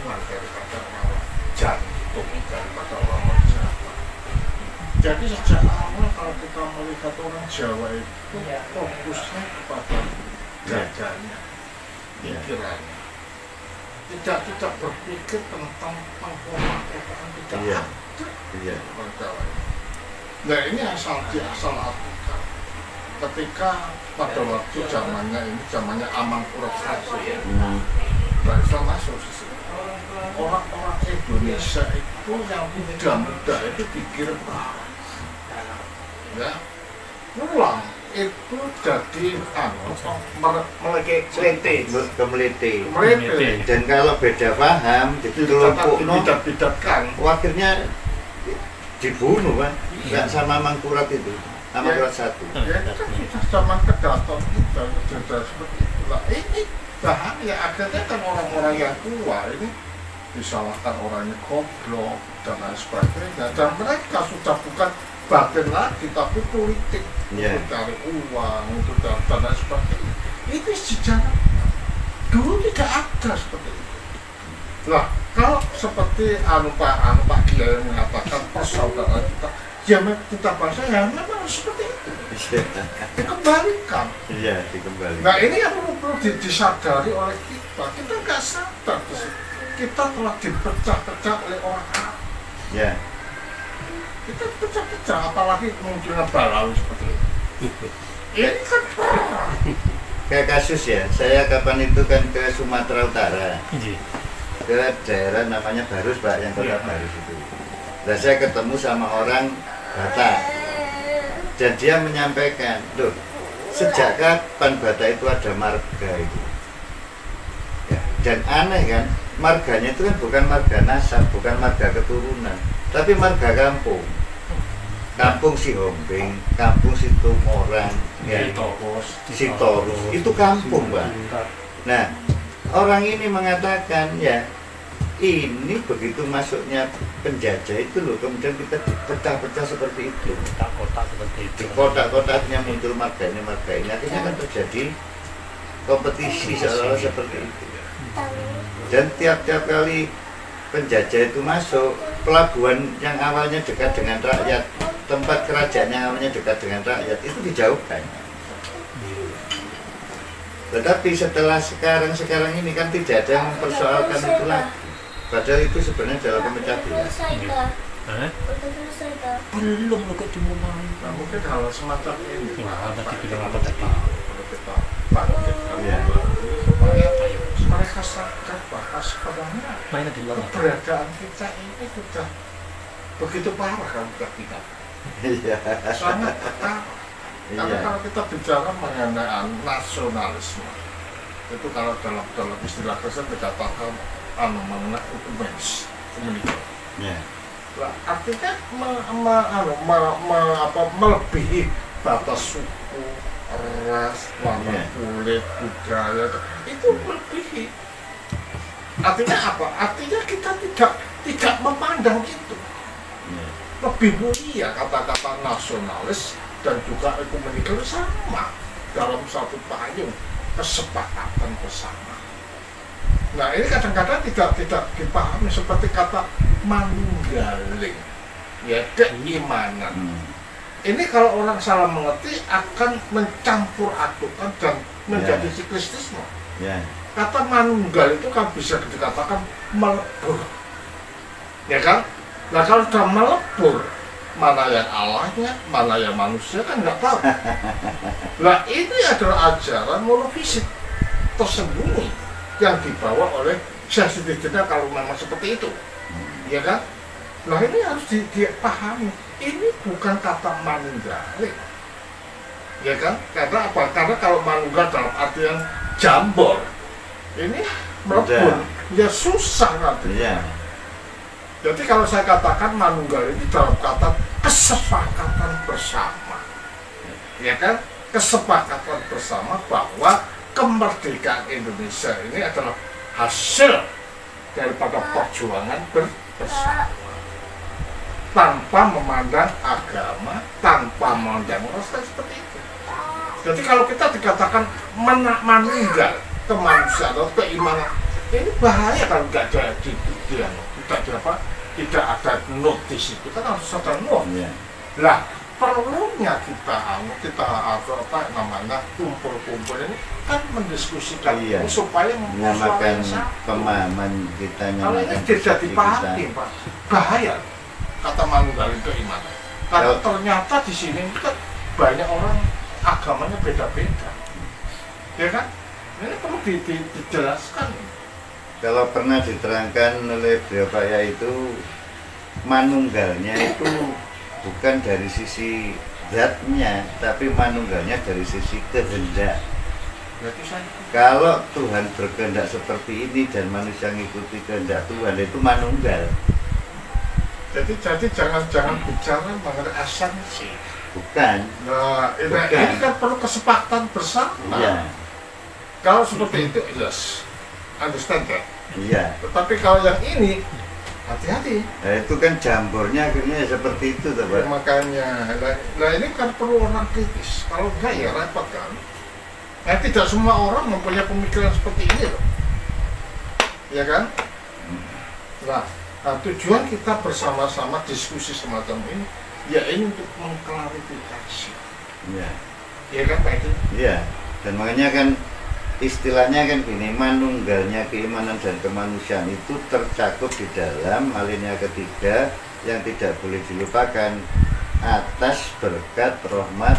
iman daripada rawat jantung daripada rawat jalan. Jadi sejak awal kalau kita melihat orang Jawa itu fokusnya kepada dadanya, pikirannya, tidak berpikir tentang pengkompakan tidak ada orang Jawa. Nah ini asal artikan. Ketika pada waktu zamannya Amangkurat I, Pak Islam masuk di situ. Orang-orang Indonesia itu yang muda itu pikir ya, pulang itu jadi melete. Dan kalau beda paham, jadi tidak-bidatkan. Akhirnya dibunuh kan, nggak sama Mangkurat itu. Amangkurat I. Ya itu kan kita zaman kedaton kita sudah seperti itulah. Ini bahaya, akhirnya kan orang-orang yang tua ini disalahkan orangnya goblok dan lain sebagainya. Dan mereka sudah bukan batin lagi, tapi politik untuk cari uang, untuk dan lain sebagainya. Itu sejarah dulu tidak ada seperti itu. Nah, kalau seperti Pak Kiai mengatakan persaudaraan kita bahasa ya memang seperti itu. Dikembalikan. Iya, dikembalikan. Nah ini yang perlu disadari oleh kita. Kita nggak sadar kita telah dipecah-pecah oleh orang Arab. Ya. Kita pecah-pecah, apalagi munculnya Balawi seperti itu. Ini kan kayak kasus ya. Saya kapan itu kan ke Sumatera Utara. Ke daerah namanya Barus, Pak, yang kota Barus itu. Nah, saya ketemu sama orang Batak dan dia menyampaikan, loh, sejak kapan Batak itu ada marga itu? Ya, dan aneh kan, marganya itu kan bukan marga nasab, bukan marga keturunan, tapi marga kampung. Kampung Sihombing, kampung Situmorang, ya, Sitorus, itu kampung, Pak. Nah, orang ini mengatakan, ya, ini begitu masuknya penjajah itu loh, kemudian kita pecah-pecah seperti itu. Kotak-kotak seperti itu. Di kotak-kotaknya muncul marga ini, akhirnya kan terjadi kompetisi seolah-olah seperti itu. Dan tiap-tiap kali penjajah itu masuk, pelabuhan yang awalnya dekat dengan rakyat, tempat kerajaan yang awalnya dekat dengan rakyat, itu dijauhkan. Tetapi setelah sekarang ini kan tidak ada yang mempersoalkan itu lagi. Padahal itu sebenarnya adalah pemecah belah. Belum lo kok cuma main. Nah, mungkin hal semacam ini. Nanti bilang apa tadi? Kita bangkit supaya mereka sadar bahwa sebenarnya Mainnya di luar. keberadaan kita ini sudah begitu parah kalau kita. Iya. Sangat parah. Karena kalau kita bicara mengenai nasionalisme, itu kalau dalam istilah Kristen dikatakan mengenai ukumenis, Ya. Nah, artinya melebihi batas suku, ras, warna kulit, budaya, itu melebihi. Artinya apa? Artinya kita tidak memandang itu. Lebih mulia kata-kata nasionalis dan juga ekumenikal sama dalam satu payung kesepakatan bersama. Nah ini kadang-kadang tidak dipahami seperti kata manunggaling, ya, keimanan. Ini kalau orang salah mengerti akan mencampur adukan dan menjadi siklistisme. Kata manunggal itu kan bisa dikatakan melebur, ya kan? Nah kalau sudah melebur, mana yang Allahnya, mana yang manusia kan nggak tahu. Nah ini adalah ajaran monofisik tersembunyi yang dibawa oleh Syekh Siddiqina kalau memang seperti itu, ya kan? Nah ini harus dipahami. Ini bukan kata manunggaling, ya kan? Karena apa? Karena kalau manunggal dalam artian jambor, ini melebur, ya susah nanti. Jadi kalau saya katakan manunggal ini dalam kata kesepakatan bersama, ya kan? Kesepakatan bersama bahwa kemerdekaan Indonesia ini adalah hasil daripada perjuangan bersama, tanpa memandang agama, tanpa memandang ras, seperti itu. Jadi kalau kita dikatakan manunggal kemanusiaan atau keimanan, ini bahaya kalau nggak jadi tidak ada notis itu kan harus ada not. Lah perlunya kita apa namanya kumpul-kumpul ini kan mendiskusikan ini supaya menyamakan pemahaman kita, kalau ini tidak dipahami Pak, bahaya kata manunggal itu iman. Karena ternyata di sini kan banyak orang agamanya beda-beda, ya kan? Ini perlu dijelaskan. Kalau pernah diterangkan oleh beliau Pak yaitu manunggalnya itu bukan dari sisi zatnya, tapi manunggalnya dari sisi kehendak. Kalau Tuhan berkehendak seperti ini dan manusia mengikuti kehendak Tuhan, itu manunggal. Jadi jangan bicara mengenai esensi. Bukan. Nah, ini kan perlu kesepakatan bersama. Iya. Kalau seperti itu, yes, understand that. Iya. Tetapi kalau yang ini, hati-hati. Nah, itu kan jambornya akhirnya seperti itu, Pak. Ya, makanya, nah ini kan perlu orang kritis. Kalau enggak ya repot kan. Nah, tidak semua orang mempunyai pemikiran seperti ini loh, ya kan? Nah, tujuan kita bersama-sama diskusi semacam ini, ya ini untuk mengklarifikasi. Iya. Ya kan Pak Edi? Iya. Dan makanya kan istilahnya kan gini, manunggalnya keimanan dan kemanusiaan itu tercakup di dalam alinea ketiga yang tidak boleh dilupakan, atas berkat rahmat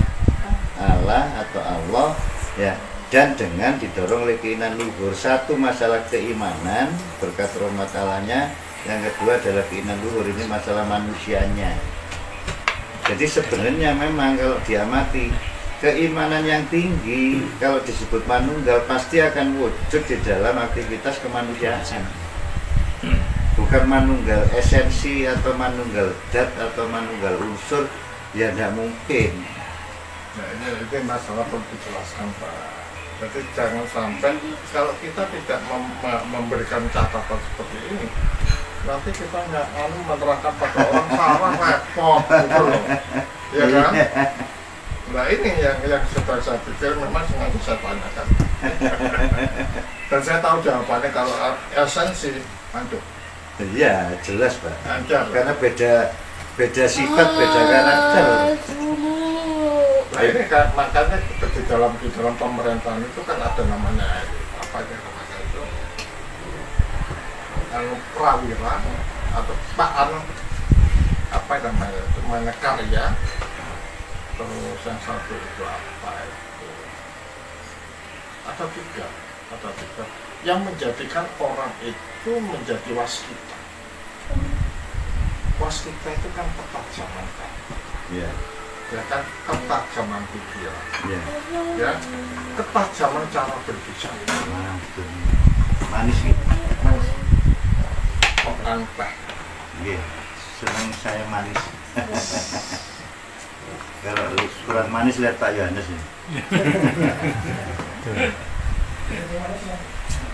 Allah atau Allah ya, dan dengan didorong oleh keinginan luhur. Satu masalah keimanan berkat rahmat Allahnya, yang kedua adalah keinginan luhur, ini masalah manusianya. Jadi sebenarnya memang kalau diamati keimanan yang tinggi kalau disebut manunggal pasti akan wujud di dalam aktivitas kemanusiaan. Bukan manunggal esensi atau manunggal dat atau manunggal unsur, ya tidak mungkin. Nah ini masalah perlu dijelaskan Pak. Jadi jangan sampai kalau kita tidak memberikan catatan seperti ini, nanti kita nggak menerangkan pada orang salah repot gitu loh, ya kan? Nah ini yang sudah saya pikir memang sengaja saya tanyakan. Dan saya tahu jawabannya kalau esensi, aduh. Iya jelas Pak. Anjar. Karena beda sifat, beda karakter. Nah ini kan makanya di dalam pemerintahan itu kan ada namanya apa ya namanya itu, prawira atau apa namanya itu, namanya karya. Terus yang satu itu apa itu, ada tiga yang menjadikan orang itu menjadi waskita. Waskita itu kan ketajaman kan, Iya. ya kan, ketajaman pikiran, Iya. ya, ketajaman cara berbicara. Manis gitu. Orang teh. Iya. Senang saya manis. Kalau kurang manis lihat Pak Yohanes ini.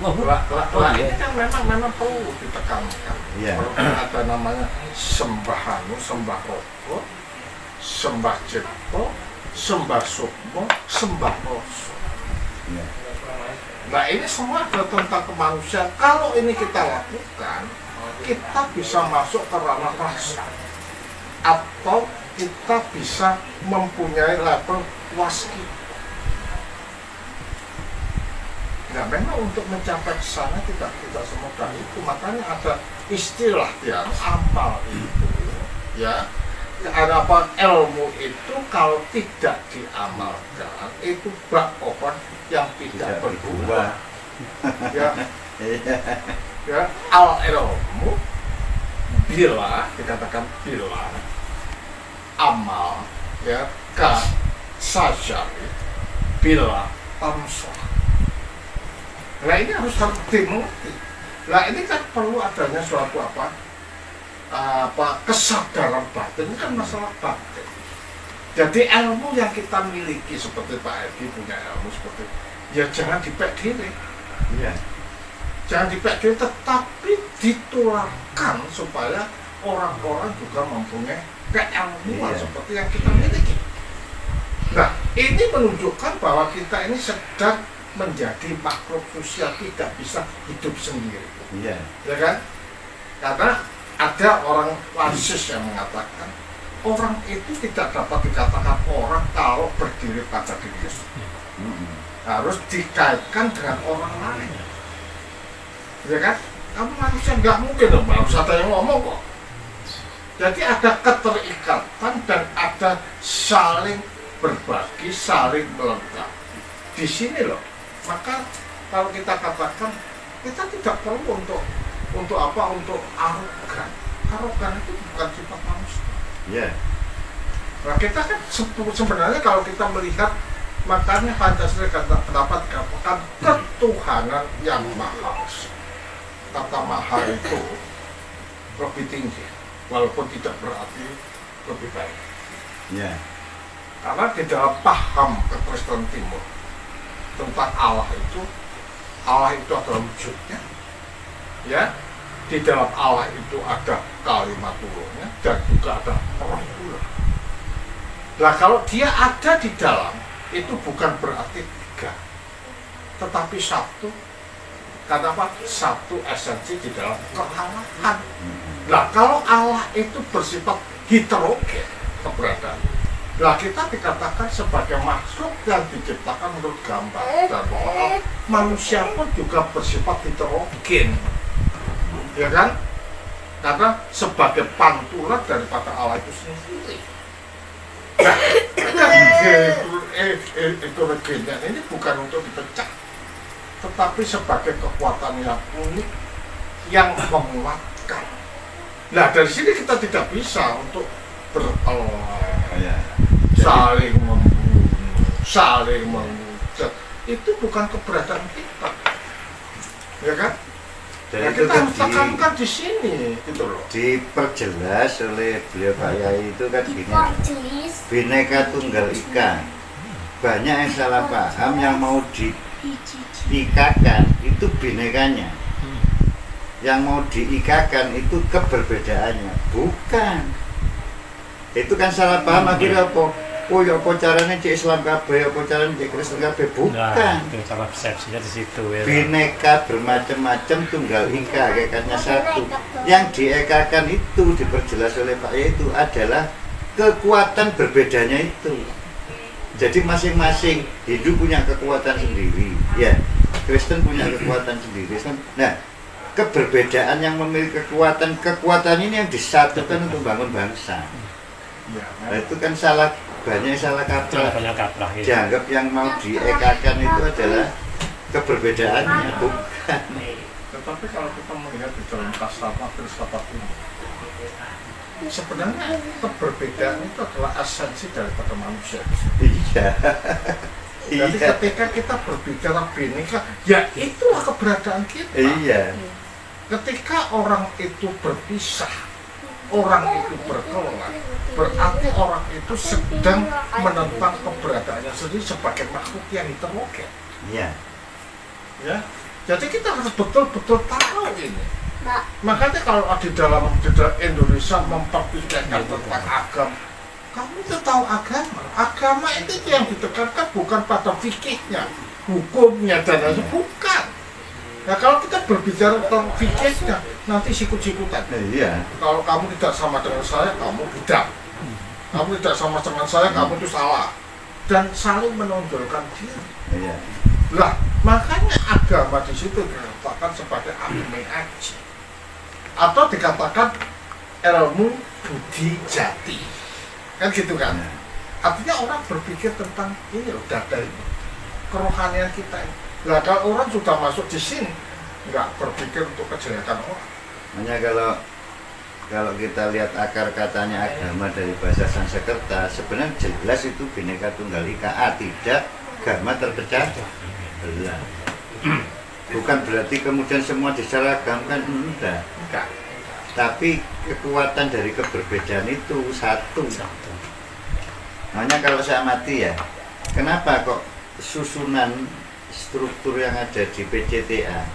Ini kan memang perlu ditekankan. Iya. Perlu ada namanya sembah roko, sembah cipto, sembah sukmo, sembah rasa. Iya. Nah ini semua adalah tentang kemanusiaan. Kalau ini kita lakukan, kita bisa masuk ke ranah rasa, atau kita bisa mempunyai level waskita. Nah memang untuk mencapai ke sana tidak semudah itu. Makanya ada istilah yang amal itu, ya. Ada apa, ilmu itu kalau tidak diamalkan itu bak pohon yang tidak berbuah. Ya, ya, al ilmu bila dikatakan bila amal ya ka sajari bila tamsah. Nah ini harus dimengerti. Nah ini kan perlu adanya suatu apa kesadaran batin. Ini kan masalah batin. Jadi ilmu yang kita miliki seperti Pak Edi punya ilmu seperti, ya jangan dipek diri. Iya. Jangan dipek diri, tetapi ditularkan supaya orang-orang juga mempunyai keilmuan seperti yang kita miliki. Nah, ini menunjukkan bahwa kita ini sedang menjadi makhluk sosial, tidak bisa hidup sendiri. Iya. Ya kan? Karena ada orang Marxis yang mengatakan orang itu tidak dapat dikatakan orang kalau berdiri pada dirinya sendiri. Harus dikaitkan dengan orang lain. Ya kan? Kamu manusia nggak mungkin dong, harus ada yang ngomong kok. Jadi ada keterikatan dan ada saling berbagi, saling melengkapi. Di sini loh. Maka kalau kita katakan kita tidak perlu untuk apa? Untuk arogan. Arogan itu bukan sifat manusia. Yeah. Nah, kita kan sebenarnya kalau kita melihat, makanya Pancasila kenapa dikatakan ketuhanan yang maha esa. Kata maha itu lebih tinggi, walaupun tidak berarti lebih baik. Yeah. Karena di dalam paham Kekristenan Timur tentang Allah itu adalah wujudnya, ya. Di dalam Allah itu ada kalimatullah dan juga ada rohullah. Nah, kalau dia ada di dalam, itu bukan berarti tiga, tetapi satu. Karena apa? Satu esensi di dalam kealahan. Nah, kalau Allah itu bersifat heterogen keberadaan, nah kita dikatakan sebagai makhluk yang diciptakan menurut gambar dan Allah. Manusia pun juga bersifat heterogen, ya kan? Karena sebagai pantulan daripada Allah itu sendiri. Nah, heterogennya ini bukan untuk dipecah, tetapi sebagai kekuatan yang unik yang menguatkan. Nah, dari sini kita tidak bisa untuk saling membunuh, saling menghujat. Itu bukan keberadaan kita, ya kan? Dan ya, itu kita harus tekankan di sini, gitu loh. Diperjelas oleh beliau Pak Yai itu kan gini, Bhinneka Tunggal Ika. Banyak yang salah paham, yang mau diikakan itu binekanya, yang mau diikakan itu keberbedaannya, bukan. Itu kan salah paham. Akhirnya apa? Oh ya, apa caranya cek Islam kabeh, apa caranya cek Kristen kabeh, bukan. Nah, itu cara persepsinya di situ ya. Bineka bermacam-macam, tunggal ika, kekatnya satu. Yang diekakan itu diperjelas oleh Pak Yai itu adalah kekuatan berbedanya itu. Jadi masing-masing Hindu punya kekuatan sendiri, ya. Kristen punya kekuatan sendiri. Nah, keberbedaan yang memiliki kekuatan ini yang disatukan untuk bangun bangsa. Nah, itu kan banyak salah kaprah. Gitu. Dianggap yang mau diekakan itu adalah keberbedaannya, bukan. Tetapi kalau kita melihat di dalam filsafat ini, sebenarnya keberbedaan itu adalah esensi daripada manusia. Iya. Jadi ketika kita berbicara bineka, ya itulah keberadaan kita. Iya. Ketika orang itu berpisah, orang itu berkelak, berarti orang itu sedang menentang keberadaannya sendiri sebagai makhluk yang heterogen. Iya. Ya. Jadi kita harus betul-betul tahu ini. Makanya kalau di dalam Indonesia memperbincangkan tentang agama, kamu itu tahu agama. Agama itu yang ditekankan bukan pada fikihnya, hukumnya dan lain bukan. Nah, kalau kita berbicara tentang fikihnya, nanti sikut-sikutan. Iya. Kalau kamu tidak sama dengan saya, kamu bidah. Kamu tidak sama dengan saya, kamu itu salah. Dan saling menonjolkan diri. Iya. Lah, makanya agama di situ dikatakan sebagai agama aji, atau dikatakan ilmu budi jati, kan gitu kan? Artinya orang berpikir tentang ini loh, dada ini, kerohanian kita ini. Nah, kalau orang sudah masuk di sini, nggak berpikir untuk kejelekan orang. Makanya kalau kita lihat akar katanya agama dari bahasa Sanskerta, sebenarnya jelas itu Bhinneka Tunggal Ika. Tidak agama terpecah belah. Bukan berarti kemudian semua diseragamkan, enggak. Tapi kekuatan dari keberbedaan itu satu. Makanya kalau saya amati ya, kenapa kok susunan struktur yang ada di PCTA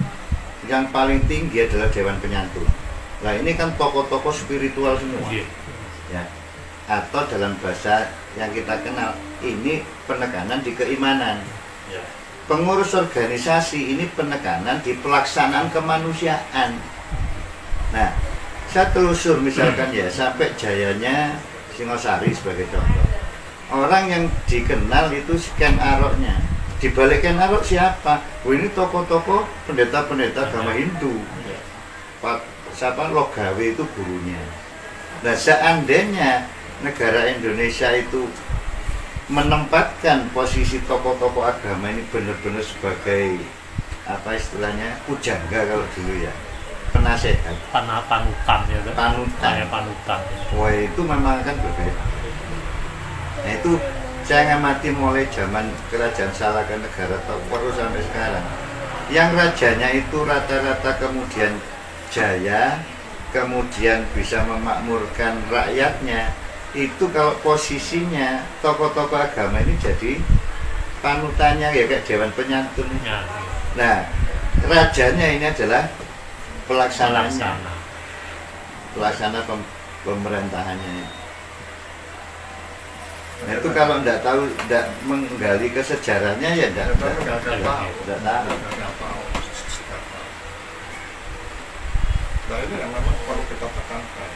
yang paling tinggi adalah Dewan Penyantun. Nah, ini kan tokoh-tokoh spiritual semua, ya. Atau dalam bahasa yang kita kenal, ini penekanan di keimanan. pengurus organisasi ini penekanan di pelaksanaan kemanusiaan. Nah, saya telusur misalkan ya sampai jayanya Singosari sebagai contoh. Orang yang dikenal itu Ken Aroknya. Di balik Ken Arok siapa? Oh, ini tokoh-tokoh pendeta-pendeta agama Hindu. Siapa Logawe itu gurunya. Nah, seandainya negara Indonesia itu menempatkan posisi tokoh-tokoh agama ini benar-benar sebagai apa istilahnya pujangga kalau dulu ya, penasehat, panutan ya, panutan. Wah, itu memang kan berbeda. Nah, itu saya ngamati mulai zaman kerajaan Salaka-Negara sampai sekarang. Yang rajanya itu rata-rata kemudian jaya, kemudian bisa memakmurkan rakyatnya. Itu kalau posisinya tokoh-tokoh agama ini jadi panutannya ya kayak Dewan Penyantun. Ya. Nah, rajanya ini adalah pelaksananya, pelaksana pemerintahannya. Nah, itu kalau tidak tahu, tidak menggali ke sejarahnya ya tidak tahu. Nah, ini yang memang perlu kita tekankan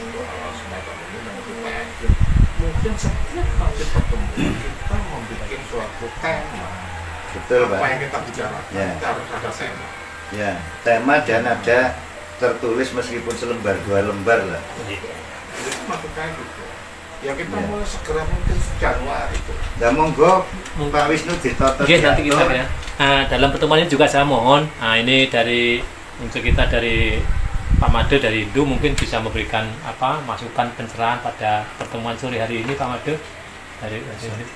untuk hal semacam ini yang kita mungkin setiap kali pertemuan kita membuat suatu tema. Betul, Pak. Apa yang kita bicarakan Ya. kita harus ada tema. Ya, tema dan ada tertulis meskipun selembar dua lembar lah. Itu maksudnya gitu. Ya kita Ya. mulai segera mungkin Januari itu. Nah, monggo Pak Wisnu ditotot. Oke, nanti kita ya. Dalam pertemuan ini juga saya mohon, ini dari untuk kita dari Pak Made dari Hindu mungkin bisa memberikan masukan pencerahan pada pertemuan sore hari ini, Pak Made dari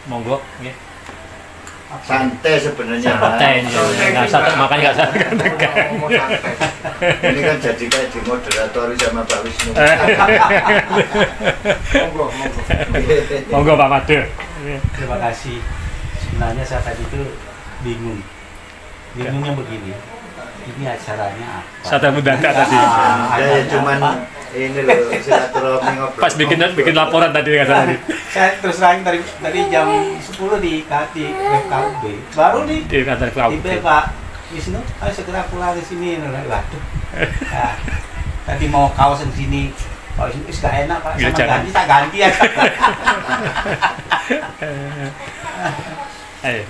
monggo ya. Santai sebenarnya, Pak. Santai, makanya nggak saya katakan. Ini kan jadi kayak dimoderatori sama Pak Wisnu. Monggo Pak Made. Terima kasih. Sebenarnya saya tadi itu bingung. Bingungnya begini. Ini acaranya apa? Satu mendadak tadi. Ya cuman ini loh silaturahmi ngobrol. Pas bikin laporan tadi nggak salah. Saya terus terang dari jam 10 di FKUB. Baru di Kantor KUB. Pak Wisnu, ayo segera pulang ke sini. Waduh. Nah, tadi mau kaos di sini. Pak Wisnu, gak enak Pak. Ya, Sama jangan. ganti tak ganti ya.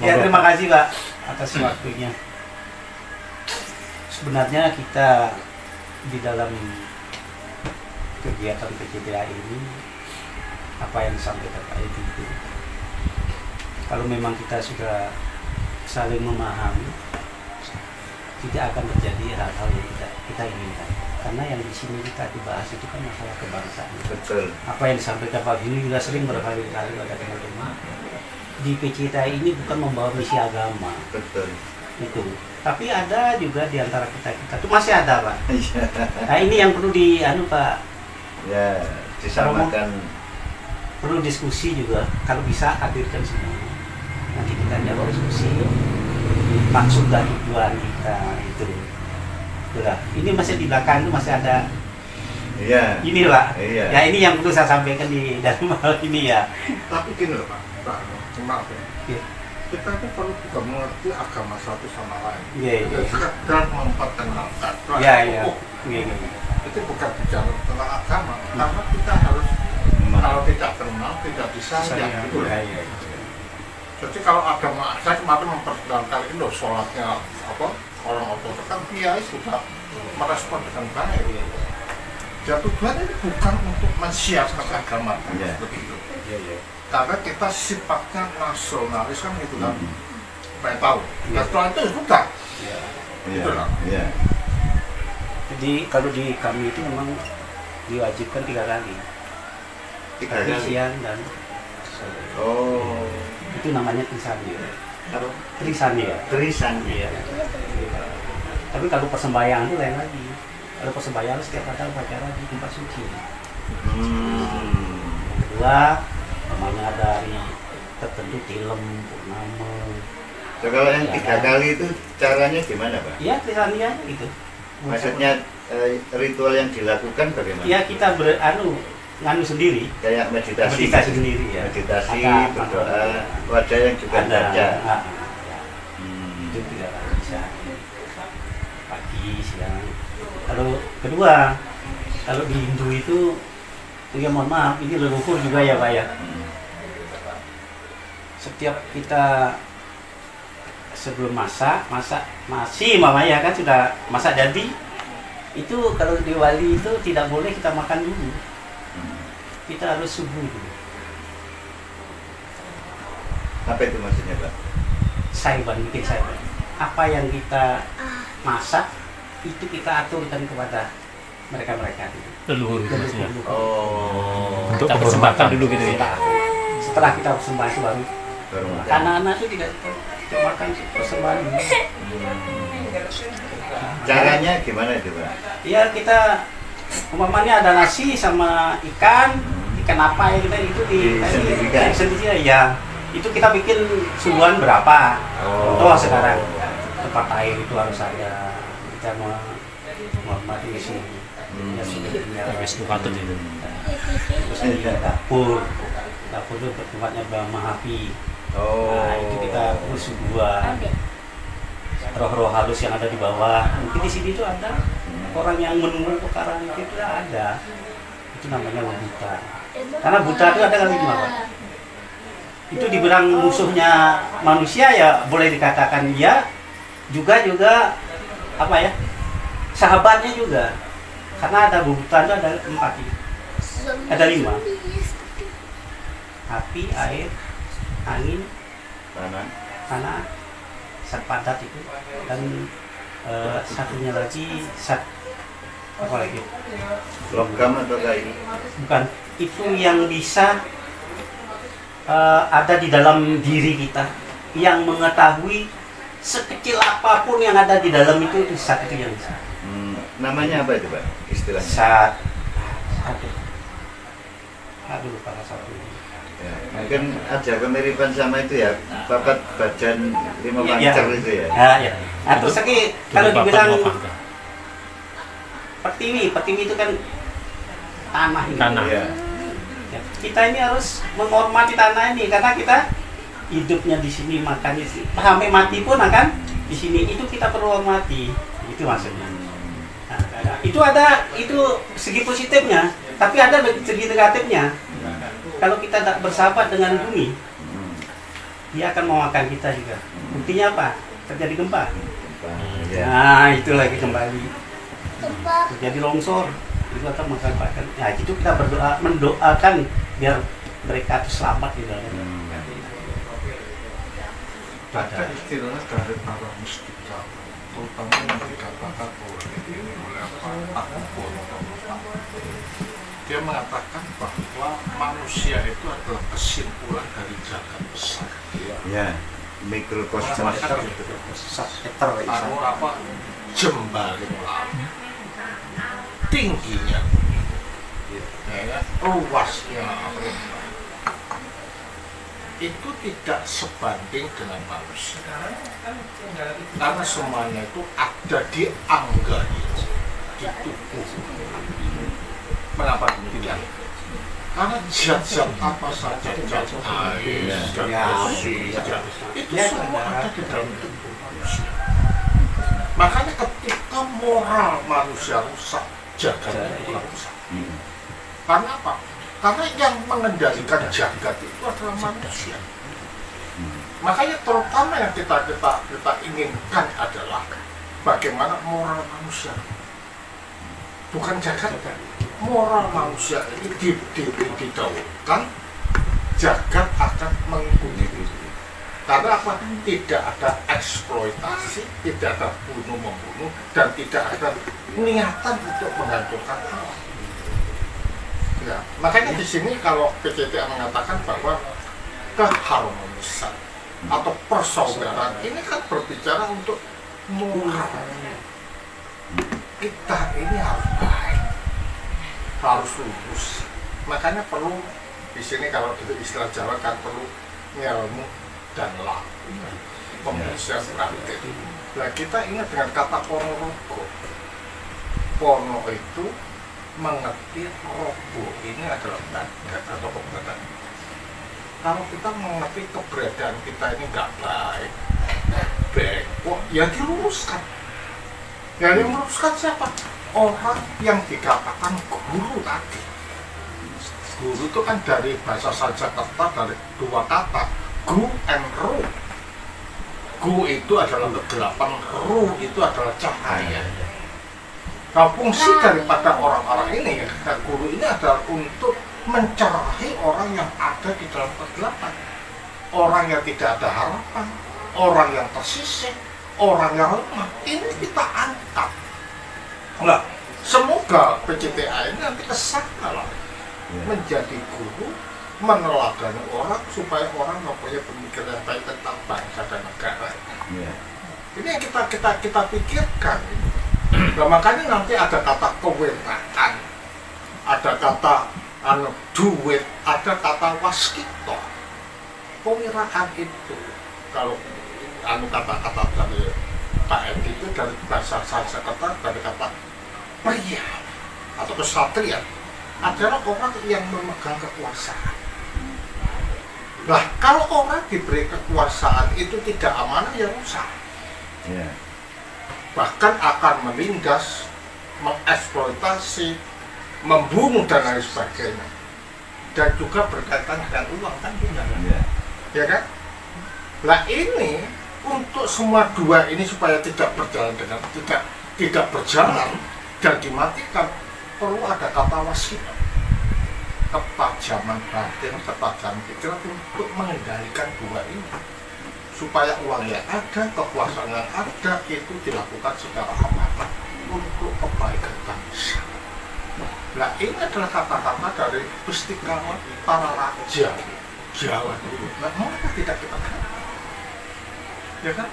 Ya terima kasih Pak atas waktunya. Sebenarnya kita di dalam kegiatan PCTA ini apa yang disampaikan Pak Edi itu, kalau memang kita sudah saling memahami, tidak akan terjadi hal-hal yang kita inginkan. Karena yang di sini kita dibahas itu kan masalah kebangsaan. Betul. Apa yang disampaikan Pak Bini juga sering berkali-kali pada teman-teman. Di PCTA ini bukan membawa misi agama. Betul. Itu. Tapi ada juga di antara kita itu masih ada Pak. Nah ini yang perlu Pak. Ya, disamakan. Perlu diskusi juga. Kalau bisa hadirkan semua. Nanti kita jawab diskusi. Maksud dan tujuan kita itu. Itulah. Ini masih di belakang itu masih ada. Iya. Ini Pak. Iya. Ya ini yang perlu saya sampaikan di dalam hal ini ya. Tapi gini loh Pak, maaf ya. Iya. Kita itu perlu juga mengerti agama satu sama lain. Iya. Sekedar memperkenalkan. Iya. Itu bukan bicara tentang agama, karena kita harus kalau tidak kenal tidak bisa lihat gitu. Iya. Jadi kalau agama, saya kemarin memperkenalkan ini loh sholatnya orang ortodoks kan kiai sudah merespon dengan baik. Ya tujuan ini bukan untuk mensiasat agama seperti itu. Karena kita sifatnya nasionalis kan gitu kan, pengen tahu. Nah setelah itu sudah. Iya. Jadi kalau di kami itu memang diwajibkan 3 kali. 3 kali. Siang dan sore. Oh. Itu namanya Trisanya. Apa? Trisanya. Iya. Tapi kalau persembahyaan itu lain lagi. Kalau persembahyaan setiap ada upacara di tempat suci. Yang kedua, namanya dari tertentu film, purnama. So, kalau yang 3 kali itu caranya gimana Pak? Iya, Trisanya gitu. Maksudnya ritual yang dilakukan bagaimana? Iya, kita nganu sendiri. Kayak meditasi. Meditasi sendiri ya. Meditasi, Ada, berdoa. Ada yang juga baca. itu tidak bisa pagi siang. Kalau kedua, kalau di Hindu itu ya mohon maaf, ini leluhur juga ya Pak ya. Setiap kita sebelum masak masih mama ya kan sudah masak jadi, itu kalau di Wali itu tidak boleh kita makan dulu, kita harus subuh dulu. Apa itu maksudnya Pak? Saiban, bikin saiban. Apa yang kita masak itu kita aturkan kepada mereka itu. Leluhur itu maksudnya. Oh. Untuk kita persembahkan dulu gitu ya. Setelah kita persembahkan itu baru makan. anak-anak itu tidak makan persembahan. Caranya gimana itu Pak? Ya kita umpamanya ada nasi sama ikan apa ya kita itu Disendirikan. sendiri ya. Itu kita bikin suhuan berapa? Contoh sekarang tempat air itu harus ada, kita menghormati di sini. Ya sudah Wis patut itu. Terus di dapur itu tempatnya Mahapi. Nah itu kita suhuan. Roh-roh halus yang ada di bawah. Mungkin di sini itu ada orang yang menunggu perkara itu ada. Itu namanya buta. Karena buta itu ada kali 5 Pak. Itu dibilang musuhnya manusia ya boleh dikatakan ya, juga apa ya, sahabatnya juga, karena ada buta itu ada 4, ada 5, api, air, angin, tanah, zat padat itu, dan satunya lagi zat apa lagi? Logam atau kayu? Bukan, itu yang bisa ada di dalam diri kita, yang mengetahui sekecil apapun yang ada di dalam itu saat itu yang bisa. Namanya apa itu Pak istilahnya? Saat aduh lupa satu. Ya, mungkin ada kemiripan sama itu ya, papat badan 5 pancer itu ya. Ya. Atau segi kalau dibilang pertiwi itu kan tanah ini. Ya. Kita ini harus menghormati tanah ini karena kita hidupnya di sini, makan di sini, sampai mati pun akan di sini. Itu kita perlu hormati. Itu maksudnya. Nah, itu segi positifnya, tapi ada segi negatifnya. Kalau kita tak bersahabat dengan bumi, dia akan memakan kita juga. Buktinya apa? Terjadi gempa. Nah, itu lagi kembali. Terjadi longsor. Itu akan mengakibatkan. Nah, itu kita berdoa, mendoakan biar mereka itu selamat di dalam. Ada istilah dari para mustika, terutama yang dikatakan oleh dia mengatakan bahwa manusia itu adalah kesimpulan dari jagat besar. Ya, mikrokosmos. Jembari tingginya, luasnya itu tidak sebanding dengan manusia, karena semuanya itu ada di angga itu, di tubuh. Mengapa demikian? Karena zat-zat apa saja, zat air, zat besi, itu semua ada di dalam tubuh manusia. Makanya ketika moral manusia rusak, jagat itu rusak. Karena apa? Karena yang mengendalikan jagat itu adalah manusia. Makanya terutama yang kita inginkan adalah bagaimana moral manusia, bukan jagat. Moral manusia ini didahulukan, jagat akan mengikuti itu. Karena apa? Tidak ada eksploitasi, tidak ada bunuh-membunuh, dan tidak ada niatan untuk menghancurkan alam. Ya, makanya di sini kalau PCTA mengatakan bahwa keharmonisan atau persaudaraan ini kan berbicara untuk moral. Kita ini harus baik, harus lurus. Makanya perlu di sini kalau gitu istilah Jawa kan perlu ilmu dan laku, pembelajaran praktik. Nah kita ingat dengan kata Ponorogo. Pono itu mengerti rogo ini adalah badan atau keberadaan. Kalau kita mengerti keberadaan kita ini nggak baik, Kok ya diluruskan. Yang meluruskan siapa? Orang yang dikatakan guru tadi. Guru itu kan dari bahasa Sanskerta dari dua kata, gu and ru. Gu itu adalah kegelapan, ru itu adalah cahaya. Nah, fungsi daripada orang-orang ini, guru ini adalah untuk mencerahi orang yang ada di dalam kegelapan, orang yang tidak ada harapan, orang yang tersisih, orang yang lemah. Ini kita angkat. Nah, semoga PCTA ini nanti kesana lah, menjadi guru, meneladani orang supaya orang mempunyai pemikiran yang baik tentang bangsa dan negara. Ini yang kita pikirkan. Nah, makanya nanti ada kata kewenangan, ada kata duit, ada kata waskito. Kewiraan itu, kalau kata-kata dari Pak Edi itu dari bahasa Sanskerta, dari kata pria atau kesatria adalah orang yang memegang kekuasaan. Nah, kalau orang diberi kekuasaan itu tidak amanah, ya rusak. Bahkan akan menindas, mengeksploitasi, membunuh dan lain sebagainya. Dan juga berkaitan dengan uang kan benar. Ya kan? Nah, ini untuk semua dua ini supaya tidak berjalan dengan tidak berjalan dan dimatikan, perlu ada kata waskita, ketajaman batin, ketajaman pikiran untuk mengendalikan dua ini supaya uang yang ada, kekuasaan yang ada itu dilakukan secara amanah untuk kebaikan bangsa. Nah, ini adalah kata-kata dari Pustikawat para raja Jawa dulu. Nah, mengapa tidak kita kenal? Ya kan?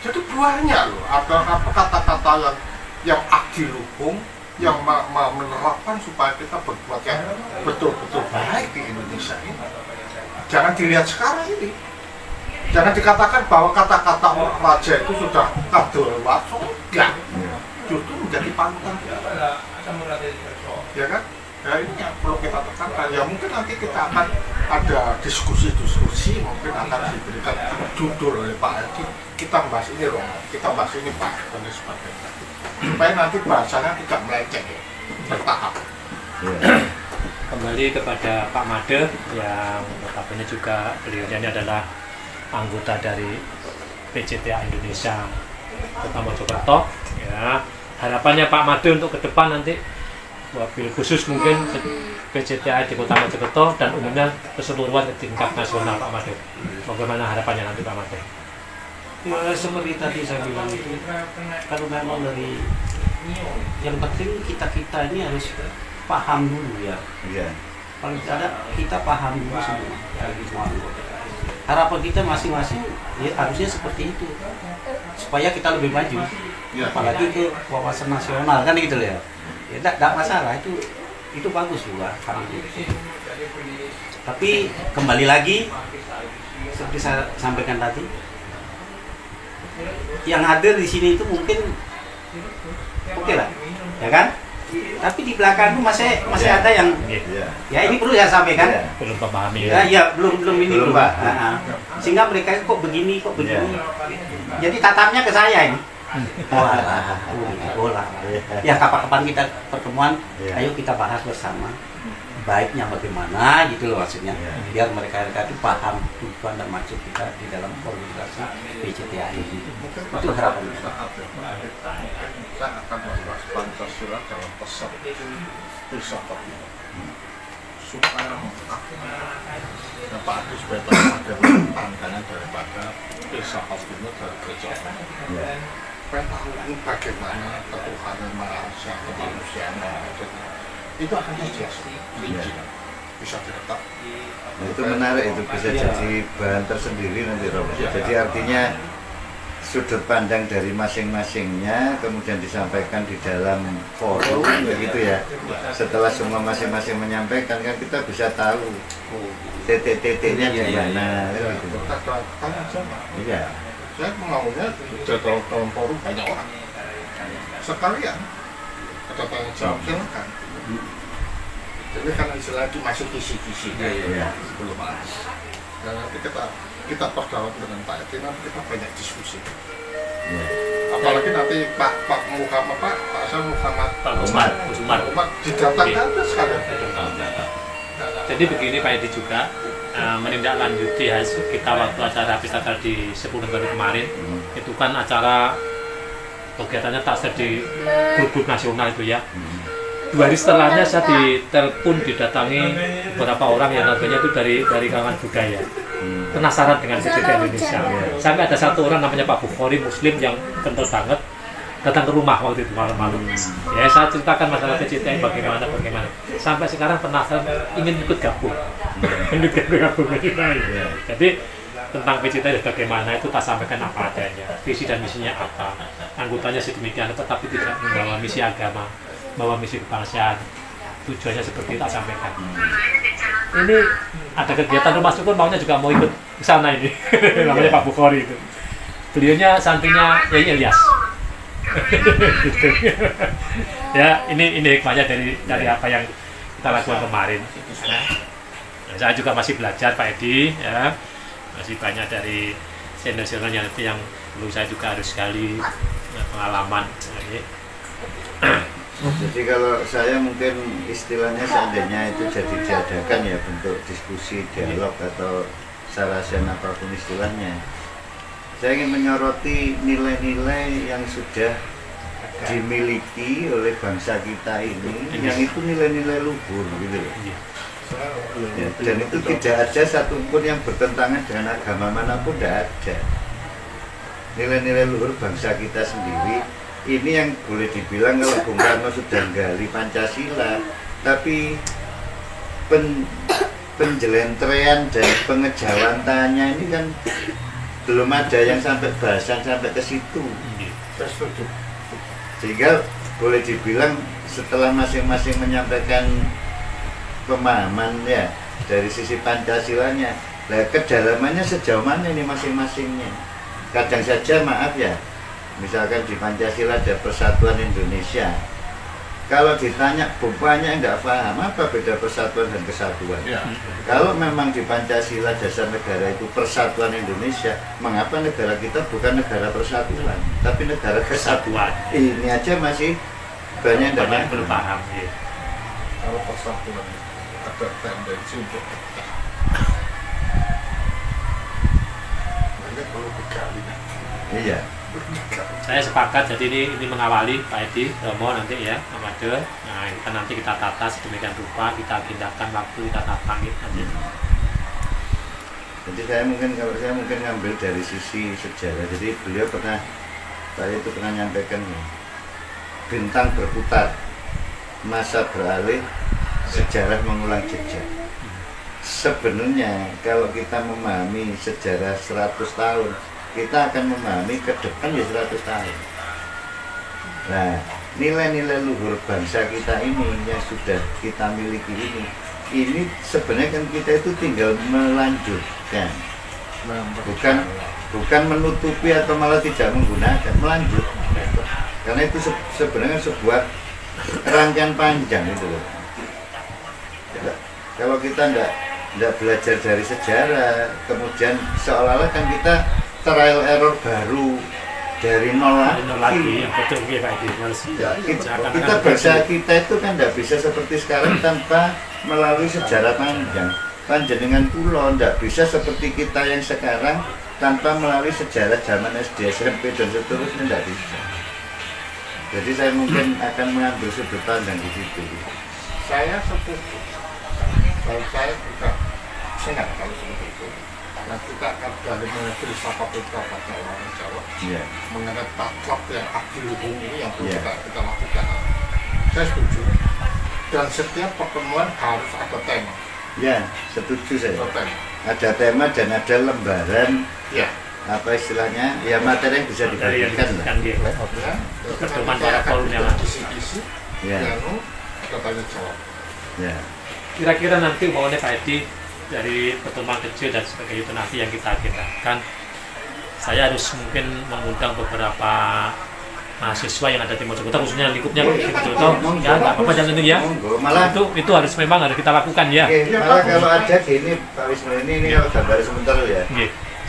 Jadi banyak loh, ada kata-kata yang adiluhung, yang menerapkan supaya kita berbuat yang betul-betul baik di Indonesia ini. Jangan dilihat sekarang ini. Jangan dikatakan bahwa kata-kata orang raja itu sudah kadaluarsa, enggak. Justru menjadi panutan. Ya kan? Ya, ini yang perlu kita tekankan. Ya mungkin nanti kita akan ada diskusi-diskusi, mungkin akan diberikan judul oleh Pak Edi. Kita bahas ini loh, kita bahas ini Pak, dan sebagainya. Supaya nanti bahasanya tidak melenceng, bertahap. Kembali kepada Pak Made yang notabene juga beliau ini adalah anggota dari PCTA Indonesia Kota Mojokerto. Ya, harapannya Pak Made untuk ke depan nanti wabil khusus mungkin PCTA di Kota Mojokerto dan umumnya keseluruhan di tingkat nasional, Pak Made. Bagaimana harapannya nanti Pak Made? Ya, seperti tadi saya bilang itu, kalau memang dari yang penting kita ini harus paham dulu ya. Paling tidak kita paham dulu semua. Harapan kita masing-masing ya harusnya seperti itu supaya kita lebih maju. Apalagi itu wawasan nasional kan gitu ya. Ya tidak masalah, itu bagus juga kan gitu. Tapi kembali lagi seperti saya sampaikan tadi, yang hadir di sini itu mungkin oke lah, ya kan? Tapi di belakang itu masih ada yang ya ini perlu saya sampaikan. Belum memahami. Ya, belum ini belum. Sehingga mereka kok begini. Jadi tatapnya ke saya ini. Bola. Ya kapan-kapan kita pertemuan, ayo kita bahas bersama. Baiknya bagaimana gitu loh maksudnya. Biar mereka itu paham tujuan dan maksud kita di dalam organisasi PCTA ini. Itu harapannya. Kita akan membahas Pancasila dalam pesan filsafat ini supaya Pak Adi supaya ada pandangan daripada filsafat ini dari gereja. Supaya tahu ini bagaimana ketuhanan manusia, kemanusiaan itu akan jelas, bisa diletak. Nah, itu menarik, itu bisa jadi bahan tersendiri nanti Rob. Jadi artinya sudut pandang dari masing-masingnya kemudian disampaikan di dalam forum begitu ya. Setelah semua masing-masing menyampaikan kan kita bisa tahu titik-titiknya di mana gitu. Iya. Saya maunya dalam forum banyak orang. Sekalian ada tanya jawab silakan. Jadi kan istilahnya masih kisi-kisi belum ada. Dan nanti kita perdalam dengan Pak Edi, nanti kita banyak diskusi. Ya. Apalagi nanti Pak Muhammad, Pak Muhammad Umar. didatangkan terus ada. Jadi begini Pak Edi juga menindaklanjuti hasil kita waktu acara Pistaka di 10 November kemarin. Itu kan acara kegiatannya taksir di grup nasional itu ya. 2 hari setelahnya saya ditelepon, didatangi beberapa orang yang namanya itu dari kalangan budaya. Penasaran dengan PCT Indonesia. Sampai ada satu orang namanya Pak Bukhari, Muslim yang kental banget, datang ke rumah waktu itu malam-malam. Ya saya ceritakan masalah PCT bagaimana. Sampai sekarang penasaran, ingin ikut gabung. Jadi tentang PCT bagaimana itu tak sampaikan apa adanya, visi dan misinya apa, anggotanya sedemikian, tetapi tidak membawa misi agama, bawa misi kebangsaan, tujuannya seperti tak sampaikan. Ini ada kegiatan rumah syukur, maunya juga mau ikut ke sana ini. Namanya Pak Bukhari itu. Beliaunya santrinya Yai Ilyas. Gitu. Ya, ini hikmahnya dari apa yang kita lakukan kemarin. Ya. Nah, saya juga masih belajar Pak Edi, ya. Masih banyak dari senior-senior yang perlu saya juga harus sekali pengalaman. Jadi kalau saya mungkin istilahnya seandainya itu jadi diadakan ya bentuk diskusi, dialog atau sarasian apapun istilahnya, saya ingin menyoroti nilai-nilai yang sudah dimiliki oleh bangsa kita ini, yang itu nilai-nilai luhur gitu loh. Ya, dan itu tidak ada satupun yang bertentangan dengan agama manapun, tidak ada. Nilai-nilai luhur bangsa kita sendiri ini yang boleh dibilang kalau Bung Karno sudah gali Pancasila, tapi penjelentrean dan pengejawantannya ini kan belum ada yang sampai bahasan sampai ke situ. Sehingga boleh dibilang setelah masing-masing menyampaikan pemahaman ya dari sisi Pancasilanya, nah kedalamannya sejauh mana ini masing-masingnya. Kadang saja maaf ya, misalkan di Pancasila ada Persatuan Indonesia. Kalau ditanya banyak yang nggak paham apa beda persatuan dan kesatuan. Ya. Kalau memang di Pancasila dasar negara itu Persatuan Indonesia, mengapa negara kita bukan negara persatuan, tapi negara kesatuan? Ini aja masih banyak yang belum paham. Ya. Kalau persatuan ada tendensi untuk pecah. Banyak perlu digali. Iya. Saya sepakat, jadi ini mengawali Pak Edi, Romo nanti ya, Amade. Nah, nanti kita tata sedemikian rupa, kita agendakan waktu, kita tata gitu. Jadi saya mungkin ngambil dari sisi sejarah. Jadi beliau pernah nyampaikan bintang berputar, masa beralih, sejarah mengulang jejak. Sebenarnya kalau kita memahami sejarah 100 tahun, kita akan memahami ke depan ya 100 tahun. Nah, nilai-nilai luhur bangsa kita ini yang sudah kita miliki ini sebenarnya kan kita itu tinggal melanjutkan, bukan menutupi atau malah tidak menggunakan, melanjutkan. Karena itu sebenarnya sebuah rangkaian panjang itu loh. Kalau kita tidak belajar dari sejarah, kemudian seolah-olah kan kita trial error baru dari nol lagi. Kita bangsa kita itu kan tidak bisa seperti sekarang tanpa melalui sejarah panjang. Panjenengan pulau tidak bisa seperti kita yang sekarang tanpa melalui sejarah zaman SD, SMP dan seterusnya, tidak bisa. Jadi saya mungkin akan mengambil sudut pandang di situ. Saya setuju. Kalau saya juga senang kalau seperti itu. Nah, kita akan gali mengenai filsafat pada orang Jawa, mengenai taklak yang adil ini yang perlu kita lakukan. Saya setuju. Dan setiap pertemuan harus ada tema. Ya, setuju saya. Ada tema dan ada lembaran. Ya. Apa istilahnya? Ya materi yang bisa diberikan lah. Pertemuan para kolumnya lah. Kisi-kisi. Ya. Ada tanya jawab. Ya. Kira-kira nanti maunya Pak Edi dari pertemuan kecil dan sebagainya itu nanti yang kita agendakan, saya harus mungkin mengundang beberapa mahasiswa yang ada di Mojokerto, khususnya lingkupnya di Mojokerto. Ya, nggak apa-apa jangan itu ya. Malah itu harus memang harus kita lakukan ya. Malah kalau ada gini Pak Wisnu ini kalau gambar sebentar ya.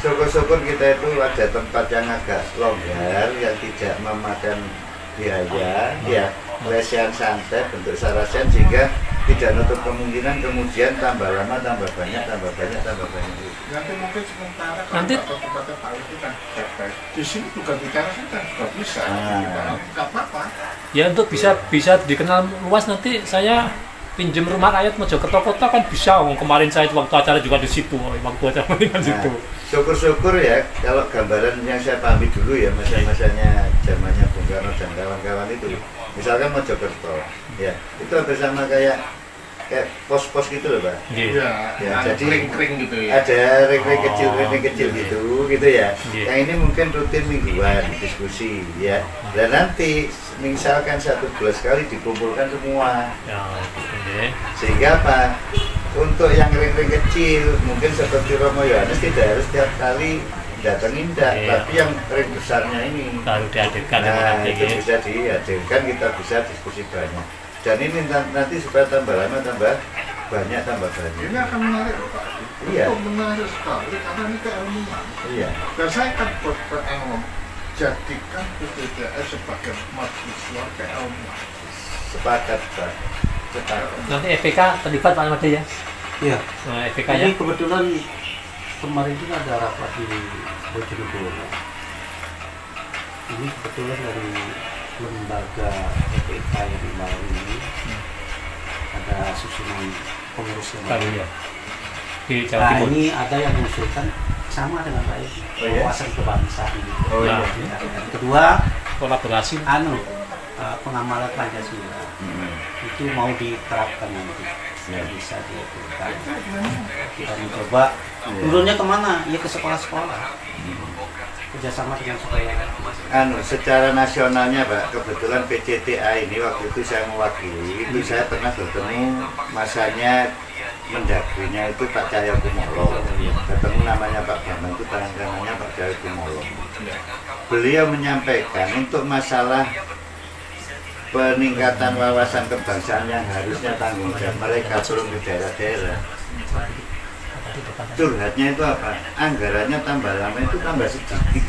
syukur-syukur kita itu ada tempat yang agak longgar, yang tidak memakan biaya, ya lesehan santai bentuk sarasen, sehingga tidak nutup kemungkinan kemudian tambah lama tambah banyak Nanti mungkin sementara Nanti kalau tempatnya Pak itu kan di sini juga bicara kan juga bisa, nggak apa-apa. ya untuk bisa dikenal luas, nanti saya pinjem rumah rakyat Mojokerto Kota kan bisa. Kemarin saya waktu acara juga di situ, waktu acara di situ. Syukur-syukur ya, kalau gambaran yang saya pahami dulu ya, masa-masanya zamannya Bung Karno dan kawan-kawan itu, misalkan Mojokerto, ya itu hampir sama kayak pos-pos gitu loh Pak. Iya, Ya, jadi kering-kering gitu ya. ada ring-ring kecil gitu ya. Iya. Yang ini mungkin rutin mingguan diskusi ya. Dan nanti misalkan 1 bulan sekali dikumpulkan semua. Ya, oke. Sehingga apa? Untuk yang ring-ring kecil mungkin seperti Romo Yohanes tidak harus tiap kali datengin Iya. tapi yang ring besarnya ini Baru dihadirkan nah nanti. itu bisa dihadirkan, kita bisa diskusi banyak. Dan ini nanti supaya tambah lama tambah banyak. Ini akan menarik loh Pak. Iya. Itu menarik sekali karena ini keilmuan. Iya. Dan saya kan berilmu, jadikan PPDS sebagai mahasiswa keilmuan. Sepakat Pak. Sepakat. Nanti FPK terlibat Pak Made ya? Iya. Nah, FPK Jadi ya? kebetulan kemarin itu ada rapat di Bojonegoro. Ini kebetulan dari lembaga PPK yang di bawah ini ada susunan pengurus yang Baru ya. Di Jawa Nah Timur. ini ada yang mengusulkan sama dengan Pak Edi, Oh, iya? wawasan kebangsaan ini. Oh, iya. Yang kedua, Kolaborasi. pengamalan Pancasila itu mau diterapkan nanti, bisa dilakukan. Kita mencoba turunnya kemana? Ya ke sekolah-sekolah. Kerjasama dengan sekolah. Secara nasionalnya Pak, kebetulan PCTA ini waktu itu saya mewakili, itu saya pernah bertemu masanya mendagrinya itu Pak Cahyokumolo, ketemu namanya Pak Bambang, itu tangan kanannya Pak Cahyokumolo. Beliau menyampaikan untuk masalah peningkatan wawasan kebangsaan yang harusnya tanggung jawab mereka turun ke daerah-daerah. Curhatnya itu apa? Anggarannya tambah lama itu tambah sedikit.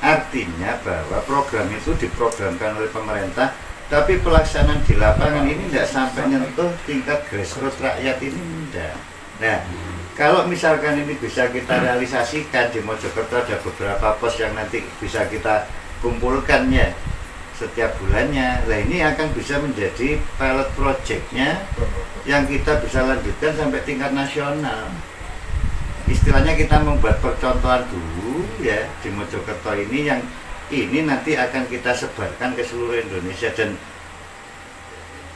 Artinya bahwa program itu diprogramkan oleh pemerintah, tapi pelaksanaan di lapangan ini tidak sampai nyentuh tingkat grassroots rakyat ini tidak. Nah, kalau misalkan ini bisa kita realisasikan di Mojokerto, ada beberapa pos yang nanti bisa kita kumpulkannya setiap bulannya. Nah ini akan bisa menjadi pilot projectnya yang kita bisa lanjutkan sampai tingkat nasional. Istilahnya kita membuat percontohan dulu ya di Mojokerto ini, yang ini nanti akan kita sebarkan ke seluruh Indonesia. Dan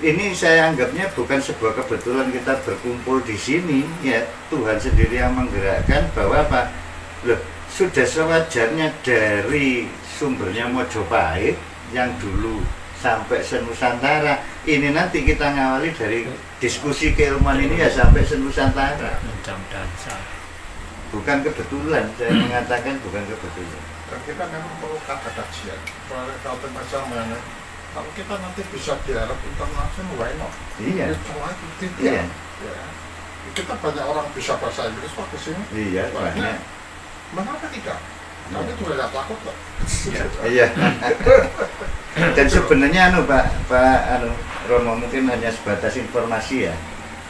ini saya anggapnya bukan sebuah kebetulan kita berkumpul di sini ya, Tuhan sendiri yang menggerakkan bahwa apa? Loh, sudah sewajarnya dari sumbernya Mojopahit yang dulu sampai senusantara, ini nanti kita ngawali dari diskusi keilmuan ini ya sampai senusantara. Mudah-mudahan bisa. Bukan kebetulan, saya mengatakan bukan kebetulan. Dan kita memang perlu kajian. Kalau masalahnya, kalau kita nanti bisa diharap internasional, why not? Iya. Tidak. Iya. Ya. Kita banyak orang bisa bahasa Inggris kok ke sini. Iya, banyak. Mengapa tidak? Kami juga tidak takut kok. Iya. Dan sebenarnya Pak Romo, mungkin hanya sebatas informasi ya.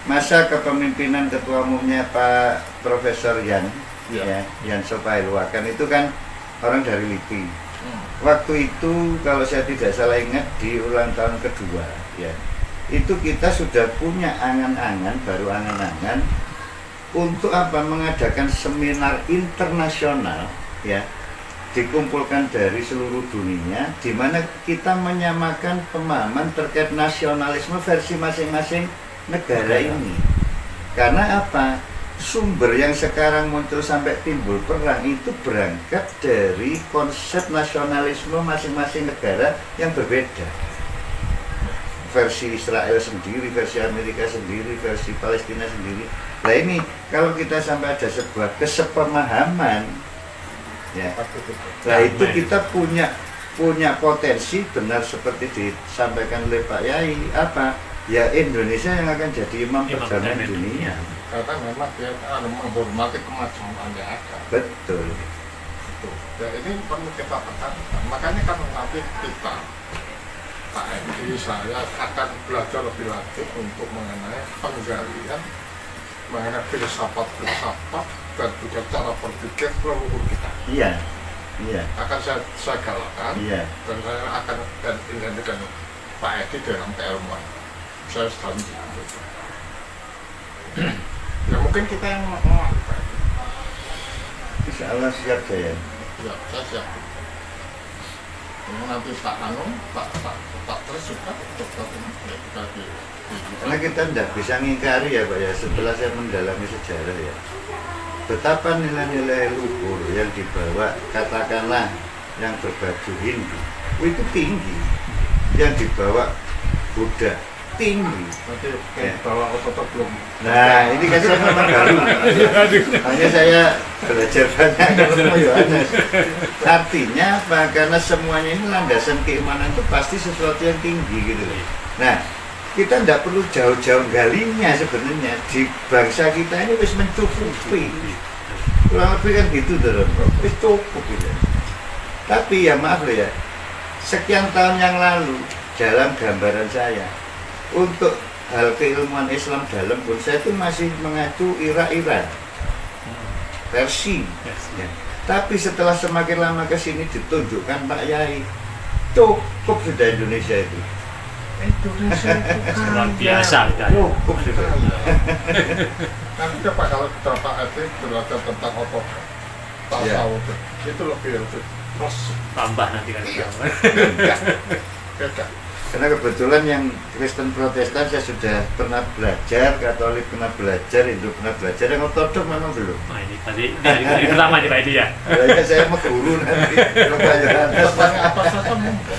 Masa kepemimpinan ketua umumnya Pak Profesor Yan Sopailuakan itu kan orang dari LIPI. Waktu itu kalau saya tidak salah ingat di ulang tahun kedua ya, itu kita sudah punya angan-angan, baru angan-angan untuk apa? Mengadakan seminar internasional ya, dikumpulkan dari seluruh dunia, di mana kita menyamakan pemahaman terkait nasionalisme versi masing-masing negara ini. Karena apa? Sumber yang sekarang muncul sampai timbul perang itu berangkat dari konsep nasionalisme masing-masing negara yang berbeda. Versi Israel sendiri, versi Amerika sendiri, versi Palestina sendiri. Nah ini kalau kita sampai ada sebuah kesepemahaman ya, nah itu kita punya potensi, benar seperti disampaikan oleh Pak Yai, apa ya, Indonesia yang akan jadi imam perdamaian dunia. karena memang dia menghormati kemajuan yang ada. Betul. Itu. Ya ini perlu kita tekankan. Makanya kan nanti kita Pak Edi, saya akan belajar lebih lanjut untuk mengenai penggalian mengenai filsafat dan juga cara berpikir leluhur kita. Iya. Iya. Akan saya galakkan. Iya. Dan saya akan dengan Pak Edi dalam keilmuan. Saya janji. Ya mungkin kita yang mau Pak Edi. Insya Allah siap saya. Ya, saya siap. Ini nanti tak terus juga dokter ini ya kita Karena kita tidak bisa ngingkari ya Pak ya, setelah saya mendalami sejarah ya, betapa nilai-nilai luhur yang dibawa, katakanlah yang berbaju Hindu itu tinggi, yang dibawa Buddha tinggi. nanti bawa otot belum. Nah ini kan saya memang baru, hanya saya belajar banyak sama Yohanes. Artinya apa? Karena semuanya ini landasan keimanan itu pasti sesuatu yang tinggi gitu loh. Nah kita tidak perlu jauh-jauh galinya sebenarnya, di bangsa kita ini wis mencukupi, kurang lebih kan gitu terus, wis cukup gitu. Tapi ya maaf loh ya, sekian tahun yang lalu dalam gambaran saya untuk hal keilmuan Islam dalam pun saya itu masih mengacu Iran versi ya. Tapi setelah semakin lama ke sini ditunjukkan Pak Yai, cukup sudah Indonesia itu. Indonesia itu luar biasa Cukup sudah. Nanti coba kalau kita Pak Edi belajar tentang otot tasawuf itu lebih terus tambah nanti kan beda. Karena kebetulan yang Kristen Protestan saya sudah pernah belajar, Katolik pernah belajar, Hindu pernah belajar, yang Ortodok memang belum. nah ini tadi ini pertama nih Pak Edi ya. Kayaknya saya mau guru nanti pelajaran. Bertanya apa saja mungkin.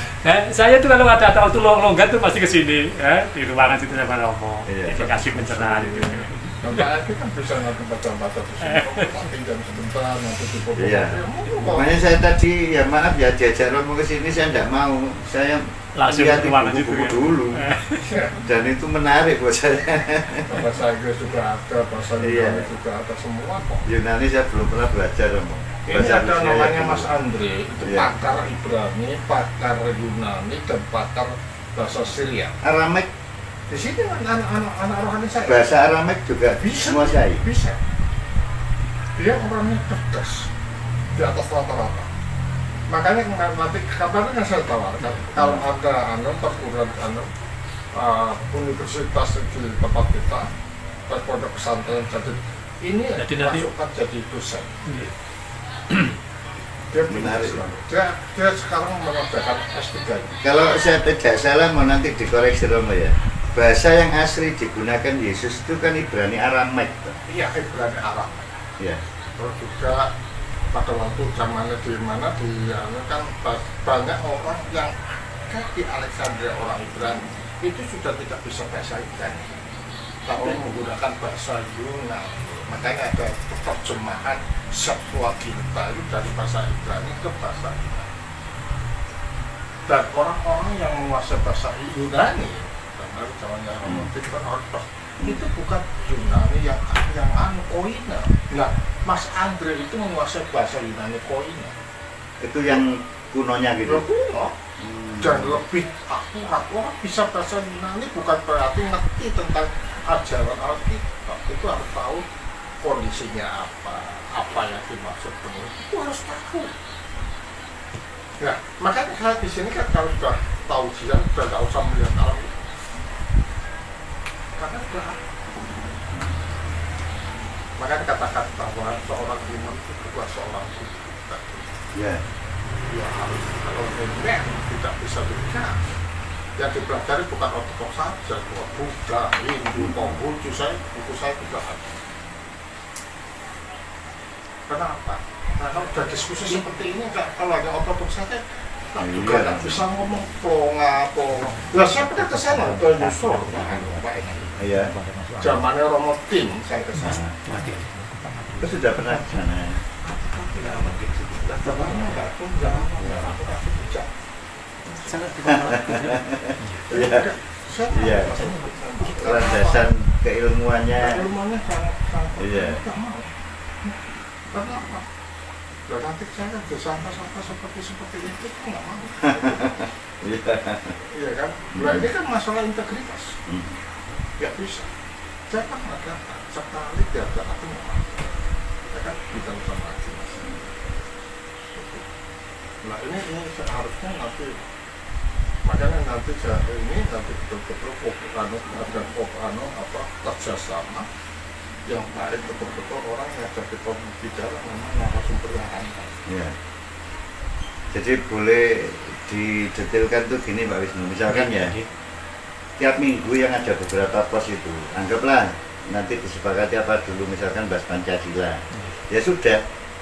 Saya tuh kalau ada waktu longgar tuh pasti kesini ya, di ruangan situ sama ngomong, Iya. dikasih pencerahan itu. Nah, Pak Edi kan bisa nanti baca-baca di sini, Pak pinjam sebentar, nanti di foto. Iya. Makanya saya tadi ya maaf ya diajak Romo ke sini saya tidak mau, saya Langsung lihat ke ruangan buku-buku situ, ya. dulu dan itu menarik buat saya. Bahasa Inggris juga ada, bahasa Iya. Yunani juga ada, semua kok. Yunani saya belum pernah belajar Romo. Ini Bahasa ada Rusia namanya ya Mas belum. Andre, itu Iya. pakar Ibrani, pakar Yunani, dan pakar bahasa Syria. Aramek, Di sini anak rohani saya. bahasa Aramek juga Bisa, semua saya. bisa. Dia orangnya cerdas di atas rata-rata. Makanya nanti kabarnya saya tawarkan kalau ada perguruan universitas di tempat kita, pondok pesantren, jadi ini Jadi nanti- masukkan jadi dosen. Iya. Dia Menarik. dia sekarang mengerjakan S3. Kalau saya tidak salah mau nanti dikoreksi Romo ya. Bahasa yang asli digunakan Yesus itu kan Ibrani Aramek. Iya, Ibrani Arab. Ya. Terus juga pada waktu zamannya di mana kan banyak orang yang kan di Alexandria orang Ibrani itu sudah tidak bisa bahasa Ibrani, tapi menggunakan bahasa Yunani. Makanya ada terjemahan Septuaginta itu dari bahasa Ibrani ke bahasa Yunani. Dan orang-orang yang menguasai bahasa Yunani, dan zamannya Romo Victor Ortos, itu bukan Yunani yang koine. Nah, Mas Andre itu menguasai bahasa Yunani koine. Itu yang kunonya gitu. Kuno dan lebih akurat. Orang bisa bahasa Yunani bukan berarti ngerti tentang ajaran Alkitab. Itu harus tahu kondisinya apa yang dimaksud penulis. Itu harus tahu. Nah, makanya saya di sini kan kalau sudah tahu dia sudah nggak usah melihat alam. Karena sudah makanya katakan bahwa seorang imam itu bukan seorang buta. Ya. Dia harus kalau memang tidak bisa dilihat. Yang dipelajari bukan ortodoks saja, Buddha, Hindu, Konghucu, buku saya juga ada. Kenapa? Nah kalau sudah diskusi seperti ini, kalau hanya ortodoks saja, juga Iya. nggak bisa ngomong plonga. Nah saya pernah ke sana, ke Yusuf, Iya. zamannya Romo Tim, saya ke sana. Itu sudah pernah ke sana. Zamannya nggak pun, zamannya bijak. Iya. Saya Iya. Landasan keilmuannya. Ilmunya sangat Iya. tidak mau. Karena apa? Dan nanti saya disangka-sangka seperti itu kan nggak mau. Iya. Iya kan? Nah, ini kan masalah integritas. Hmm. Nggak bisa. Saya kan ada sekali tidak aku nggak mau. Ya kan? Kita usah lagi mas. Nah ini seharusnya nanti, makanya nanti ini nanti betul-betul ada kerjasama yang baik, betul-betul orang yang jadi pembicara memang narasumber yang handal. Ya. Jadi boleh didetailkan tuh gini Pak Wisnu, misalkan ya tiap minggu yang ada beberapa pos itu, anggaplah nanti disepakati apa dulu, misalkan bahas Pancasila. Ya sudah,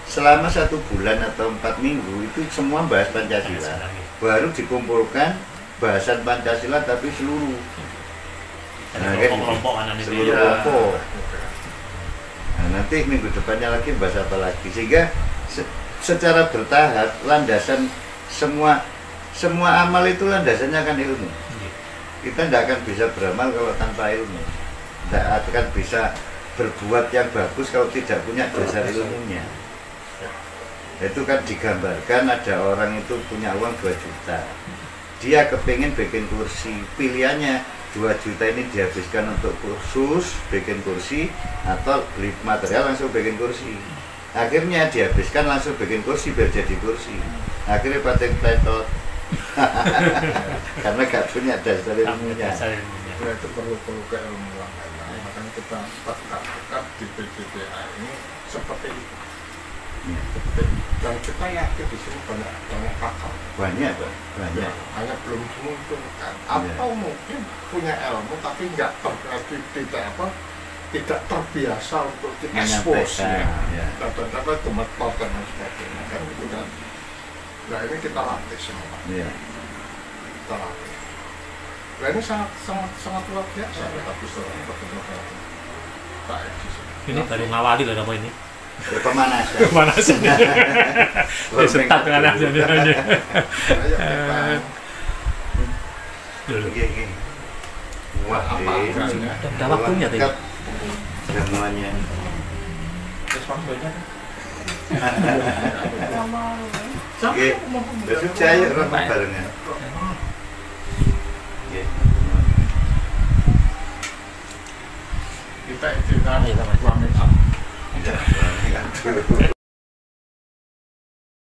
selama 1 bulan atau 4 minggu itu semua bahas Pancasila. Baru dikumpulkan bahasan Pancasila tapi seluruh. Nah, kan seluruh kelompok. Nah, nanti minggu depannya lagi bahas apa lagi, sehingga secara bertahap landasan semua amal itu landasannya kan ilmu. Kita tidak akan bisa beramal kalau tanpa ilmu, tidak akan bisa berbuat yang bagus kalau tidak punya dasar ilmunya. Itu kan digambarkan ada orang itu punya uang 2 juta, dia kepingin bikin kursi, pilihannya 2 juta ini dihabiskan untuk kursus bikin kursi atau beli material langsung bikin kursi. Akhirnya dihabiskan langsung bikin kursi biar jadi kursi, akhirnya paten tetot karena gak punya dasar ilmunya. Ya itu perlu keilmuan. Makanya kita tetap di PPPA ini seperti itu. Dan kita yakin di sini banyak pakar. Banyak Pak, banyak. Hanya belum dimunculkan. Atau mungkin punya ilmu tapi nggak tidak terbiasa untuk diekspos. Kata-kata cuma dan sebagainya kan gitu kan. Nah ini kita latih semua. Iya. Kita latih. Nah ini sangat luar biasa kita bisa bertemu dengan Pak Edi. Ini baru ngawali loh apa ini? Ya, pemanasan. Pemanasan. Setat dengan aja. Wah, udah waktunya tadi. Semuanya. Oke, besok saya rapat barengan. Kita izinkan pamit. Ya,